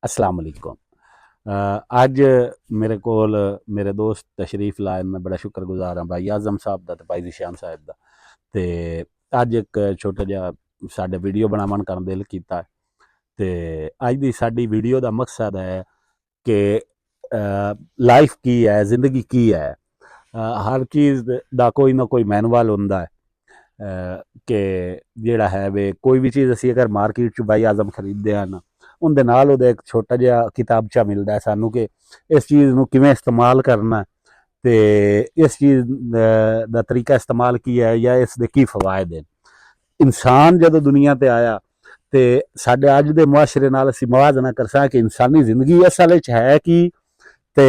अस्सलाम वालेकुम। अज मेरे कोल मेरे दोस्त तशरीफ लाए, मैं बड़ा शुक्रगुजार हाँ भाई आज़म साहब का ते भाई ज़िशान साहब का। ते अज एक छोटा जिहा साडे वीडियो बनावन का दिल किया। ते अज दी साडी वीडियो का मकसद है कि लाइफ की है, जिंदगी की है। हर चीज़ का कोई ना कोई मैनुअल होंदा है कि जिहड़ा है वे कोई भी चीज़ असी अगर मार्केट च बाई आज़म खरीदते हैं ना, उनके नाल उहदा एक छोटा जिहा किताबचा मिलता है सानू कि इस चीज़ नू किवें इस्तेमाल करना है, ते इस चीज़ दा तरीका इस्तेमाल की है या इसके की फवायद हैं। इंसान जदों दुनिया ते आया ते साडे अज दे मुआशरे नाल असीं मुआज़ना कर सकां कि इंसानी जिंदगी असल च है कि ते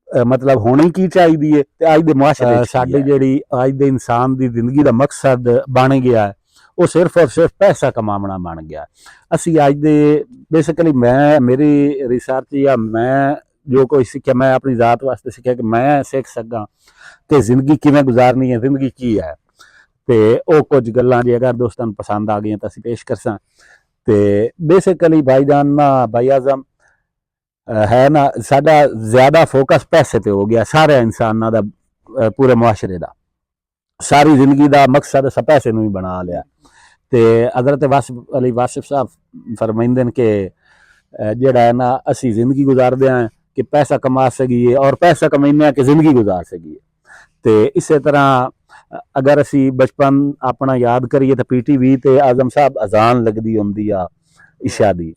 मतलब होनी की चाहिए है ते अज दे मुआशरे साडी जिहड़ी अज दे इंसान की जिंदगी का मकसद बन गया है, वो सिर्फ और सिर्फ पैसा कमाना बन गया। असी अज दे बेसिकली मैं मेरी रिसर्च या मैं जो कोई सीखा, मैं अपनी जात वास्ते सीखा कि मैं सीख सका कि जिंदगी किवें गुजारनी है, जिंदगी की है। तो वो कुछ गल्लां जे अगर दोस्तों नूं पसंद आ गई तो असीं पेश करसां। तो बेसिकली भाईजान ना भाई आज़म है ना, साडा ज्यादा फोकस पैसे पे हो गया सारे इंसानां दा, पूरे मुआशरे का सारी जिंदगी का मकसद असां पैसे नूं ही बना लिया। तो हज़रत वासिफ अली वासिफ साहब फरमाइंदे ने कि जिहड़ा है ना असी जिंदगी गुजारते हैं कि पैसा कमा सकीए और पैसा कमाइने कि जिंदगी गुजार सकीए। तो इस तरह अगर असी बचपन अपना याद करिए तो PTV ते आज़म साहब अजान लगती होंगी आ इशा दी,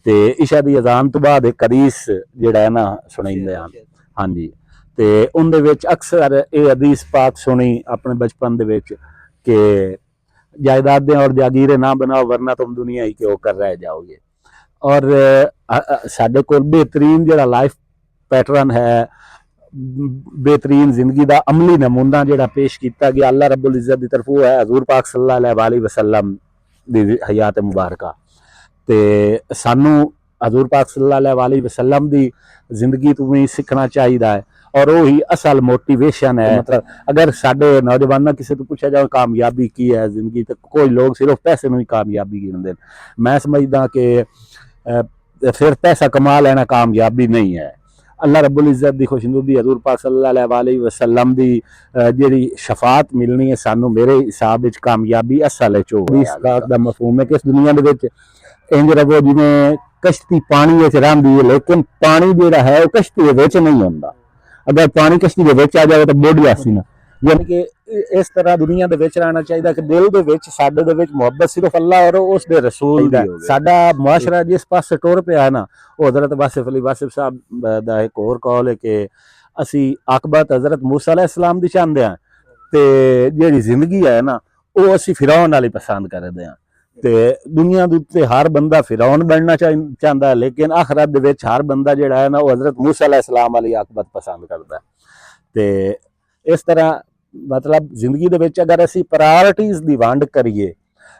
तो इशा दी अजान तो बाद एक हदीस जिहड़ा है ना सुनाइंदे हैं। हाँ जी, तो उनदे विच अक्सर ये हदीस पाक सुनी अपने बचपन दे विच कि जायदादें और जागीरें ना बनाओ वरना तुम दुनिया ही के होकर रह जाओगे। और साडे कोल बेहतरीन जिहड़ा लाइफ पैटर्न है, बेहतरीन जिंदगी का अमली नमूना जिहड़ा पेश किया गया अल्लाह रब्बुल इज़्ज़त की तरफों है हजूर पाक सल्लल्लाहु अलैहि वसल्लम दी हयात मुबारका। तो सानू हजूर पाक सल्लल्लाहु अलैहि वसल्लम की जिंदगी तो भी सीखना चाहिए है और वो ही असल मोटिवेशन है। मतलब अगर साडे नौजवानों किसी तो पूछा जाए कामयाबी की है जिंदगी, तो कोई लोग सिर्फ पैसे में ही कामयाबी गिनते हैं। मैं समझदा कि फिर पैसा कमा लेना कामयाबी नहीं है। अल्लाह रब्बुल इज़्ज़त की खुशनुदी हजूर पाक सल्लल्लाहु अलैहि वसल्लम की जिहड़ी शफात मिलनी है सानू, मेरे हिसाब विच कामयाबी असल इस दा मफहूम है कि इस दुनिया दे विच इंज रवो जिवें कश्ती पानी विच रहिंदी है, लेकिन पानी जिहड़ा है वो कश्ती दे विच नहीं हुंदा। अगर पानी कश्ती दे विच आ जाए तो बुड़ जासी ना। यानी कि इस तरह दुनिया दे विच रहना चाहिए कि दिल दे विच साडे दे विच मुहब्बत सिर्फ अल्लाह और उस दे रसूल दी होवे। साडा मुआशरा जिस पासे टुर पिया है ना, वो हज़रत वासिफ अली वासिफ साहब दा एक होर कौल है कि असी आकबत हज़रत मूसा अलैहिस्सलाम दी चाहते हैं, तो जिहड़ी जिंदगी है ना वो असी फिरौन वाली पसंद करते हैं। तो दुनिया के हर बंदा फिरौन बनना चाहता है, लेकिन आखिरत दे विच हर बंदा जिहड़ा है ना वो हज़रत मूसा अलैहिस्सलाम वाली आकबत पसंद करता है। तो इस तरह मतलब जिंदगी दे विच अगर असी प्रायोरिटीज़ की वंड करिए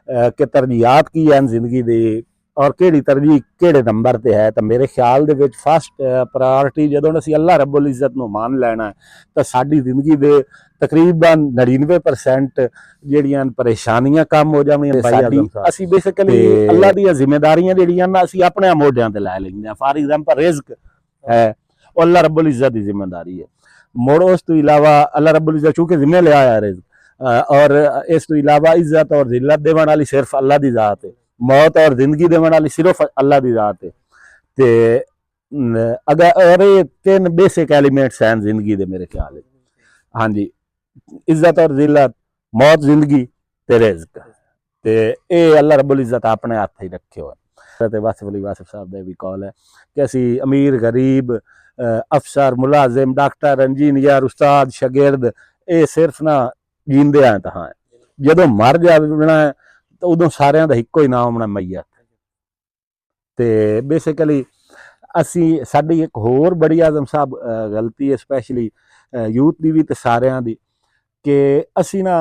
कि तरजीहात की हैं जिंदगी दी और किहड़ी तरजीह किहड़े नंबर ते है, तो मेरे ख्याल दे विच फस्ट प्रायोरिटी जदों असी अल्लाह रब्बुल इज़्ज़त नूं मान लैना है तो साडी जिंदगी दे तकरीबन 99% जिहड़ियां परेशानियां कम हो जाणगियां। असी बेसिकली अल्लाह दी जिम्मेदारियां जिहड़ियां ना असी अपने मोढियां ते लै लैंदे हां। फॉर एग्जाम्पल रिज़्क है वो अल्लाह रब्बुल इज़्ज़त की जिम्मेदारी है। मुड़ उस तो इलावा अल्लाह रब्बुल इज़्ज़त चूंकि जिम्मे लिया है रिज़्क, और इस तो इलावा इज्जत और जिल्लत देने वाली सिर्फ अल्लाह की जात है, मौत और जिंदगी देने वाली सिर्फ अल्लाह की जात है। तो अगर और ये 3 बेसिक एलिमेंट्स हैं जिंदगी के मेरे ख्याल है। हाँ जी, इज्जत और जिल्लत, मौत, जिंदगी ते रिज़्क, तो ये अल्लाह रब्बुल इज़्ज़त अपने हाथ ही रखे हुए। वासिफ अली वासिफ साहब का भी कॉल है कि असी अमीर गरीब अफसर मुलाजिम डॉक्टर इंजीनियर उस्ताद शागिर्द ये सिर्फ ना जींदे हैं तो हाँ जदों मर जाना है तो उदों सारिਆਂ ਦਾ ਇੱਕੋ ही नाम होना मैयत। तो बेसिकली असी साडी एक होर बड़ी आज़म साहब गलती है स्पैशली यूथ की भी तो सारिਆਂ ਦੀ कि असी ना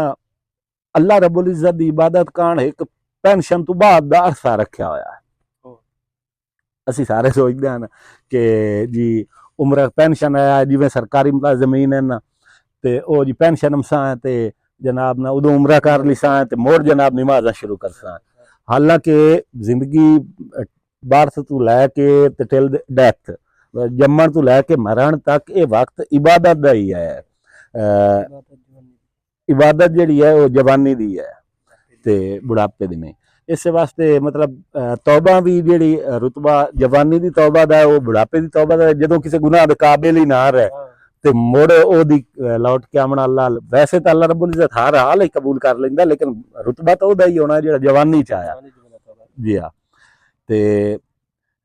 अल्लाह रब्बुल इज़्ज़त की इबादत कान एक पेंशन तो बाद का अरसा रखा होया है। असी सारे सोचते हैं कि जी उम्र पेंशन आया जिवें सरकारी मुलाजमीन है ना, तो वो जी पेंशन मसा है तो जनाब ना उदों उम्र कर ली सा तो मुड़ जनाब नमाजा शुरू कर सा। हालांकि जिंदगी ਬਰਥ ਤੋਂ ਲੈ ਕੇ ਤੇ ਟਿਲ ਡੈਥ, ਜੰਮਣ ਤੋਂ ਲੈ ਕੇ ਮਰਨ ਤੱਕ ਇਹ ਵਕਤ ਇਬਾਦਤ ਦਾ ਹੀ ਹੈ। इबादत जी है वो जवानी दी है ते बुढ़ापे दी नहीं। इस वास्ते मतलब तौबा भी जी रुतबा जवानी दी तौबा दा वो बुढ़ापे दी तौबा दा, जदों किसी गुनाह दे काबिल ही ना रहे ते मुड़ ओदी लौट के आमना अल्लाह, वैसे तो अल्लाह रब्बुल इज्जत हर हाल ही कबूल कर लेंदा, लेकिन रुतबा तो ओदा ही होना जो जवानी च आया। जी हाँ, ते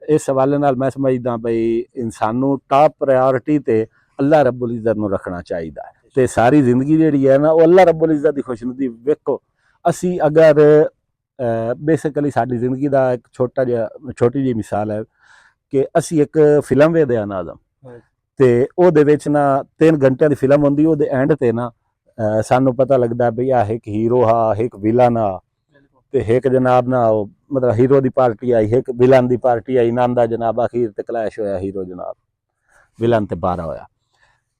इस हवाले नाल मैं समझदा बई इंसानू टॉप प्रायोरिटी ते अल्लाह रब्बुल इज्जत नूं रखना चाहिदा है। ते सारी जिंदगी जी है ना वो अल्लाह रब्बुल इज्जत की खुशनुदी वेखो। असी अगर बेसिकली साडी जिंदगी का एक छोटी जी मिसाल है कि असी एक फिल्म वेखदे आ नाज़म, ते ओहदे विच ना 3 घंटे की फिल्म होंदी, ओहदे एंड ते ना सानू पता लगता है भई एक हीरो हा, एक विलन आ, ते एक जनाब ना मतलब हीरो की पार्टी आई, एक विलन की पार्टी आई, नंदा जनाब अखीर ते क्लैश होया, हीरो जनाब विलन ते पारा होया।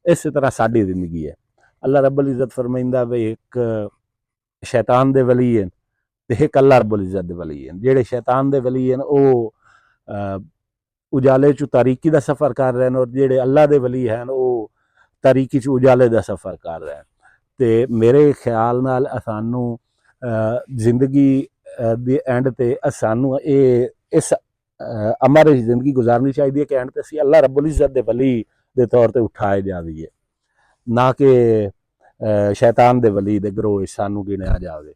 इस तरह साडी जिंदगी है। अल्लाह रब्बुल इज्जत फरमाइंदा भी एक शैतान दे वली हैं ते एक अल्लाह रब्बुल इज्जत दे वली हैं। जेड़े शैतान दे वली हैं वो उजाले चू तारीकी दा सफ़र कर रहे हैं, और जेड़े अल्लाह दे वली हैं वो तारीकी चू उजाले दा सफ़र कर रहे हैं। ते मेरे ख्याल नाल सानू जिंदगी दे एंड ते सानू इस अमर जिंदगी गुजारनी चाहिए कि एंड ते असी अल्लाह रब्बुल इज्जत दे वली दे तौर ते उठाए जाइए, ना कि शैतान दे वली दे ग्रोह सानू गिणिया जाए।